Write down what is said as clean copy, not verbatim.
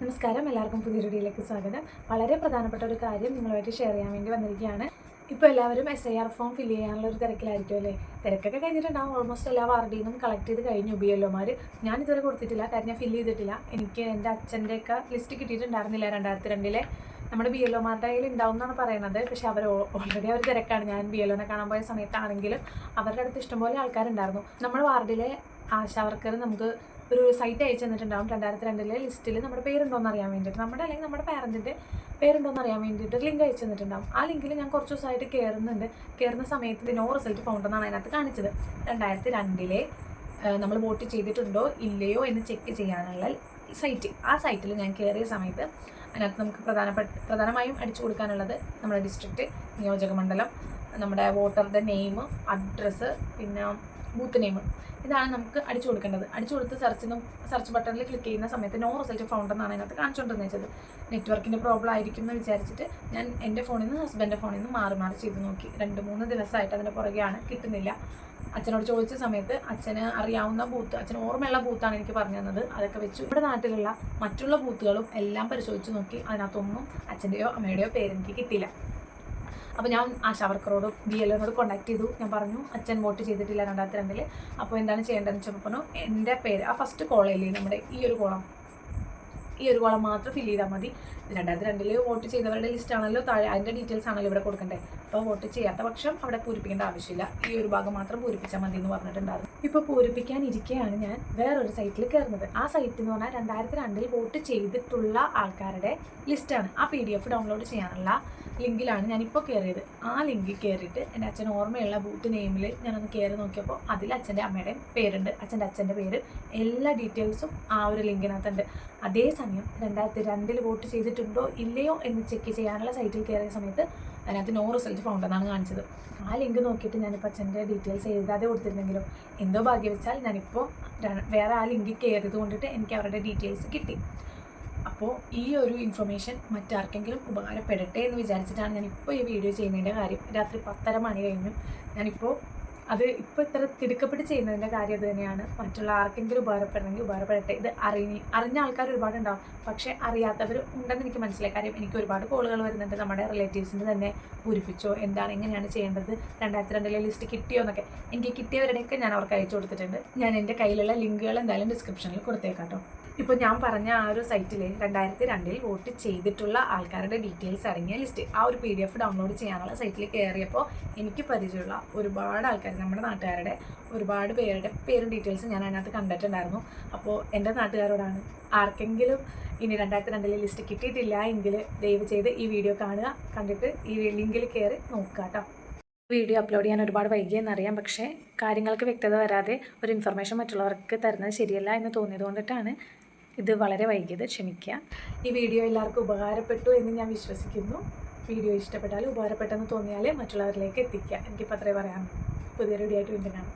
നമസ്കാരം, എല്ലാവർക്കും പുതിയൊരു വീഡിയോയിലേക്ക് സ്വാഗതം. വളരെ പ്രധാനപ്പെട്ട ഒരു കാര്യം നിങ്ങളുമായിട്ട് ഷെയർ ചെയ്യാൻ വേണ്ടി വന്നിരിക്കുകയാണ്. ഇപ്പോൾ എല്ലാവരും SIR ഫോം ഫില്ല് ചെയ്യാനുള്ള ഒരു തിരക്കിലായിരിക്കും അല്ലേ? തിരക്കൊക്കെ കഴിഞ്ഞിട്ടുണ്ടാകും. ഓൾമോസ്റ്റ് എല്ലാ വാർഡിൽ നിന്നും കളക്ട് ചെയ്ത് കഴിഞ്ഞു BLOമാർ. ഞാൻ ഇതുവരെ കൊടുത്തിട്ടില്ല, കാര്യം ഞാൻ ഫില്ല് ചെയ്തിട്ടില്ല. എനിക്ക് എൻ്റെ അച്ഛൻ്റെയൊക്കെ ലിസ്റ്റ് കിട്ടിയിട്ടുണ്ടായിരുന്നില്ല 2002 നമ്മുടെ BLOമാരുടെ കയ്യിൽ ഉണ്ടാവും എന്നാണ് പറയുന്നത്. പക്ഷേ ഓൾറെഡി അവർ തിരക്കാണ്. ഞാൻ BLOനെ കാണാൻ പോയ സമയത്താണെങ്കിലും അവരുടെ അടുത്ത് ഇഷ്ടംപോലെ ആൾക്കാരുണ്ടായിരുന്നു. നമ്മുടെ വാർഡിലെ ആശാവർക്കർ നമുക്ക് ഒരു സൈറ്റ് അയച്ചു തന്നിട്ടുണ്ടാകും. 2002 ലിസ്റ്റിൽ നമ്മുടെ പേരുണ്ടോയെന്ന് അറിയാൻ വേണ്ടിയിട്ട്, അല്ലെങ്കിൽ നമ്മുടെ പാരൻറ്റിൻ്റെ പേരുണ്ടോയെന്ന് അറിയാൻ വേണ്ടിയിട്ട് ലിങ്ക് അയച്ചു തന്നിട്ടുണ്ടാകും. ആ ലിങ്കിൽ ഞാൻ കുറച്ച് ദിവസമായിട്ട് കയറുന്ന സമയത്ത് നോ റിസൾട്ട് ഫൗണ്ട് എന്നാണ് അതിനകത്ത് കാണിച്ചത്. 2002 നമ്മൾ വോട്ട് ചെയ്തിട്ടുണ്ടോ ഇല്ലയോ എന്ന് ചെക്ക് ചെയ്യാനുള്ള സൈറ്റ്. ആ സൈറ്റിൽ ഞാൻ കയറിയ സമയത്ത് അതിനകത്ത് നമുക്ക് പ്രധാനമായും അടിച്ചു കൊടുക്കാനുള്ളത് നമ്മുടെ ഡിസ്ട്രിക്റ്റ്, നിയോജക മണ്ഡലം, നമ്മുടെ വോട്ടറുടെ നെയിം, അഡ്രസ്സ്, പിന്നെ ബൂത്ത് നെയിം. ഇതാണ് നമുക്ക് അടിച്ചു കൊടുക്കേണ്ടത്. അടിച്ചു കൊടുത്ത് സെർച്ച് ബട്ടണിൽ ക്ലിക്ക് ചെയ്യുന്ന സമയത്ത് നോ റിസൾട്ട് ഫൗണ്ട് എന്നാണ് അതിനകത്ത് കാണിച്ചുകൊണ്ടിരുന്നത് വെച്ചത്. നെറ്റ്വർക്കിൻ്റെ പ്രോബ്ലം ആയിരിക്കും എന്ന് വിചാരിച്ചിട്ട് ഞാൻ എൻ്റെ ഫോണിൽ നിന്ന് ഹസ്ബൻഡിൻ്റെ ഫോണിൽ നിന്ന് മാറി ചെയ്ത് നോക്കി. 2-3 ദിവസമായിട്ട് അതിൻ്റെ പുറകെയാണ്, കിട്ടുന്നില്ല. അച്ഛനോട് ചോദിച്ച സമയത്ത് അച്ഛന് അറിയാവുന്ന ബൂത്ത്, അച്ഛന് ഓർമ്മയുള്ള ബൂത്താണ് എനിക്ക് പറഞ്ഞു തന്നത്. അതൊക്കെ വെച്ചു ഇവിടെ നാട്ടിലുള്ള മറ്റുള്ള ബൂത്തുകളും എല്ലാം പരിശോധിച്ച് നോക്കി. അതിനകത്തൊന്നും അച്ഛൻ്റെയോ അമ്മയുടെയോ പേരെനിക്ക് കിട്ടിയില്ല. അപ്പോൾ ഞാൻ ആശാവർക്കറോട് BLOനോട് കോൺടാക്ട് ചെയ്തു. ഞാൻ പറഞ്ഞു അച്ഛൻ വോട്ട് ചെയ്തിട്ടില്ല 2002. അപ്പോൾ എന്താണ് ചെയ്യേണ്ടതെന്ന് ചോദിച്ചപ്പോൾ എൻ്റെ പേര് ആ ഫസ്റ്റ് കോളയില്ലേ, നമ്മുടെ ഈ ഒരു കോളം മാത്രം ഫില്ല് ചെയ്താൽ മതി. 2002 വോട്ട് ചെയ്തവരുടെ ലിസ്റ്റാണല്ലോ താഴെ, അതിൻ്റെ ഡീറ്റെയിൽസ് ആണല്ലോ ഇവിടെ കൊടുക്കണ്ടേ. അപ്പോൾ വോട്ട് ചെയ്യാത്ത പക്ഷം അവിടെ പൂരിപ്പിക്കേണ്ട ആവശ്യമില്ല, ഈ ഒരു ഭാഗം മാത്രം പൂരിപ്പിച്ചാൽ മതി എന്ന് പറഞ്ഞിട്ടുണ്ടായിരുന്നു. ഇപ്പോൾ പൂരിപ്പിക്കാനിരിക്കെയാണ് ഞാൻ വേറൊരു സൈറ്റിൽ കയറുന്നത്. ആ സൈറ്റ് എന്ന് പറഞ്ഞാൽ 2002 വോട്ട് ചെയ്തിട്ടുള്ള ആൾക്കാരുടെ ലിസ്റ്റാണ്. ആ PDF ഡൗൺലോഡ് ചെയ്യാനുള്ള ലിങ്കിലാണ് ഞാനിപ്പോൾ കയറിയത്. ആ ലിങ്കിൽ കയറിയിട്ട് എൻ്റെ അച്ഛൻ ഓർമ്മയുള്ള ബൂത്ത് നെയിമിൽ ഞാനൊന്ന് കയറി നോക്കിയപ്പോൾ അതിൽ അച്ഛൻ്റെ അമ്മയുടെയും പേരുണ്ട്, അച്ഛൻ്റെ പേര്, എല്ലാ ഡീറ്റെയിൽസും ആ ഒരു ലിങ്കിനകത്തുണ്ട്. അതേസമയം 2002 വോട്ട് ചെയ്തിട്ടുണ്ടോ ഇല്ലയോ എന്ന് ചെക്ക് ചെയ്യാനുള്ള സൈറ്റിൽ കയറിയ സമയത്ത് അതിനകത്ത് നോ റിസൾട്ട് ഫൗണ്ട് എന്നാണ് കാണിച്ചത്. ആ ലിങ്ക് നോക്കിയിട്ട് ഞാനിപ്പോൾ അച്ഛൻ്റെ ഡീറ്റെയിൽസ് എഴുതാതെ കൊടുത്തിരുന്നെങ്കിലും എന്തോ ഭാഗ്യം വെച്ചാൽ ഞാനിപ്പോൾ വേറെ ആ ലിങ്കിൽ കയറിയത് കൊണ്ടിട്ട് എനിക്ക് അവരുടെ ഡീറ്റെയിൽസ് കിട്ടി. അപ്പോൾ ഈ ഒരു ഇൻഫർമേഷൻ മറ്റാർക്കെങ്കിലും ഉപകാരപ്പെടട്ടെ എന്ന് വിചാരിച്ചിട്ടാണ് ഞാനിപ്പോൾ ഈ വീഡിയോ ചെയ്യുന്നതിൻ്റെ കാര്യം. രാത്രി 10:30 മണി കഴിഞ്ഞു. ഞാനിപ്പോൾ ഇത്ര തിടുക്കപ്പെട്ട് ചെയ്യുന്നതിൻ്റെ കാര്യം അത് തന്നെയാണ്. മറ്റുള്ള ആർക്കെങ്കിലും ഉപകാരപ്പെടണമെങ്കിൽ ഉപകാരപ്പെടട്ടെ. ഇത് അറിഞ്ഞ ആൾക്കാർ ഒരുപാടുണ്ടാവും, പക്ഷേ അറിയാത്തവർ ഉണ്ടെന്ന് എനിക്ക് മനസ്സിലായി. കാര്യം എനിക്ക് ഒരുപാട് കോളുകൾ വരുന്നുണ്ട്. നമ്മുടെ റിലേറ്റീവ്സിൻ്റെ തന്നെ പൂരിപ്പിച്ചോ, എന്താണ് എങ്ങനെയാണ് ചെയ്യേണ്ടത്, 2002 ലിസ്റ്റ് കിട്ടിയോ എന്നൊക്കെ. എനിക്ക് കിട്ടിയവരുടെയൊക്കെ ഞാൻ അവർക്ക് അയച്ചു കൊടുത്തിട്ടുണ്ട്. ഞാൻ എൻ്റെ കയ്യിലുള്ള ലിങ്കുകൾ എന്തായാലും ഡിസ്ക്രിപ്ഷനിൽ കൊടുത്തേക്കാം കേട്ടോ. ഇപ്പോൾ ഞാൻ പറഞ്ഞ ആ ഒരു സൈറ്റിൽ 2002 വോട്ട് ചെയ്തിട്ടുള്ള ആൾക്കാരുടെ ഡീറ്റെയിൽസ് അടങ്ങിയ ലിസ്റ്റ്, ആ ഒരു PDF ഡൗൺലോഡ് ചെയ്യാനുള്ള സൈറ്റിൽ കയറിയപ്പോൾ എനിക്ക് പരിചയമുള്ള ഒരുപാട് ആൾക്കാർ, നമ്മുടെ നാട്ടുകാരുടെ ഒരുപാട് പേരുടെ പേരും ഡീറ്റെയിൽസ് ഞാൻ അതിനകത്ത് കണ്ടിട്ടുണ്ടായിരുന്നു. അപ്പോൾ എൻ്റെ നാട്ടുകാരോടാണ്, ആർക്കെങ്കിലും ഇനി 2002 ലിസ്റ്റ് കിട്ടിയിട്ടില്ല എങ്കിൽ ദയവ് ചെയ്ത് ഈ വീഡിയോ കാണുക, കണ്ടിട്ട് ഈ ലിങ്കിൽ കയറി നോക്കുക കേട്ടോ. വീഡിയോ അപ്ലോഡ് ചെയ്യാൻ ഒരുപാട് വൈകിയെന്നറിയാം, പക്ഷേ കാര്യങ്ങൾക്ക് വ്യക്തത വരാതെ ഒരു ഇൻഫർമേഷൻ മറ്റുള്ളവർക്ക് തരുന്നത് ശരിയല്ല എന്ന് തോന്നിയത് കൊണ്ടിട്ടാണ് ഇത് വളരെ വൈകിയത്, ക്ഷമിക്കുക. ഈ വീഡിയോ എല്ലാവർക്കും ഉപകാരപ്പെട്ടു എന്ന് ഞാൻ വിശ്വസിക്കുന്നു. വീഡിയോ ഇഷ്ടപ്പെട്ടാൽ, ഉപകാരപ്പെട്ടെന്ന് തോന്നിയാൽ മറ്റുള്ളവരിലേക്ക് എത്തിക്കുക. എനിക്കിപ്പോൾ അത്രേ പറയാം. പുതിയൊരു വീഡിയോ ആയിട്ട് വീണ്ടും കാണാം.